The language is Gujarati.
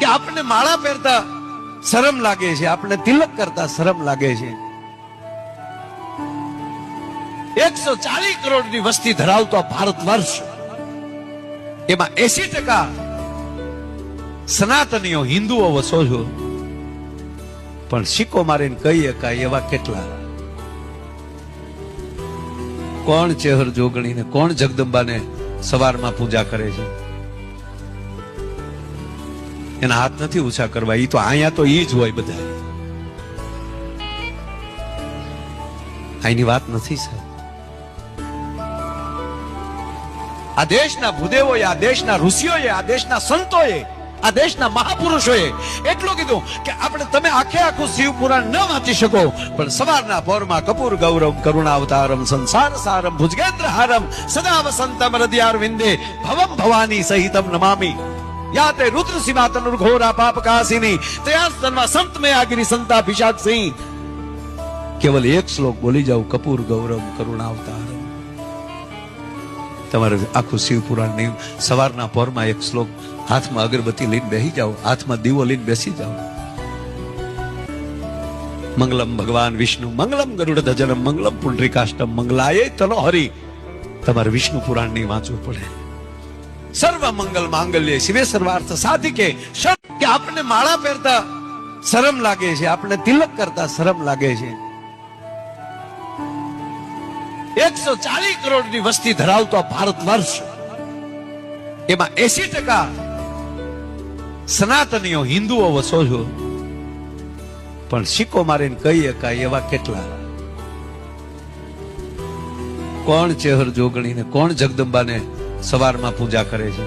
કે આપણને માળા પહેરતા શરમ લાગે છે, આપણને તિલક કરતા શરમ લાગે છે. 140 કરોડની વસ્તી ધરાવતો ભારત વર્ષ, એમાં 80% સનાતનીઓ હિન્દુઓ વસો છો, પણ સિક્કો મારીને કહી શકાય એવા કેટલા? કોણ ચેહર જોગણીને, કોણ જગદંબાને સવારમાં પૂજા કરે છે? એના હાથ નથી ઊંચા કરવા, ઈ તો અહીંયા તો ઈ જ હોય બધા. અહીંની વાત નથી સાહેબ. આ દેશના ભૂદેવોએ, આ દેશના ઋષિઓએ, આ દેશના સંતોએ, આ દેશના મહાપુરુષોએ એટલું કીધું કે આપણે તમે આખે આખું શિવ પુરાણ ન વાંચી શકો, પણ સવારના પોરમાં કપૂર ગૌરમ કરુણાવતારમ સંસાર સારમ ભુજગેન્દ્ર હારમ સદા વસંતમ હૃદયાર વિંદે ભવમ ભવાની સહિતમ નમામી યાતે રુદ્ર સિવાતન ઘોરા પાપ કાસિની તયાસ તન્વા સંત મે આગરી સંતા ભિષાક સિંહ. કેવલ એક શ્લોક બોલી જાવ, કપૂર ગૌરમ કરુણાવતારમ. તમારે આખું શિવ પુરાણ નહીં, સવારના પોરમાં એક શ્લોક, હાથમાં અગરબત્તી લઈને બેસી જાઓ, હાથમાં દીવો લઈને બેસી જાઓ. મંગલમ ભગવાન વિષ્ણુ, મંગલમ ગરુડ ધજનમ, મંગલમ પુંડરીકાષ્ટમ, મંગલાય તનો હરિ. તમારે વિષ્ણુ પુરાણ નહીં વાંચવું પડે. સર્વ મંગલ માંગલ્ય શિવે સર્વાર્થ સાધિકે. કે આપણને માળા પહેરતા શરમ લાગે છે, આપણને તિલક કરતા શરમ લાગે છે. 140 કરોડની વસ્તી ધરાવતો ભારત વર્ષ, એમાં 80% સનાતનીઓ હિન્દુઓ વસો છો, પણ સિક્કો મારીને કહી શકાય એવા કેટલા? કોણ ચેહર જોગણીને, કોણ જગદંબાને સવારમાં પૂજા કરે છે?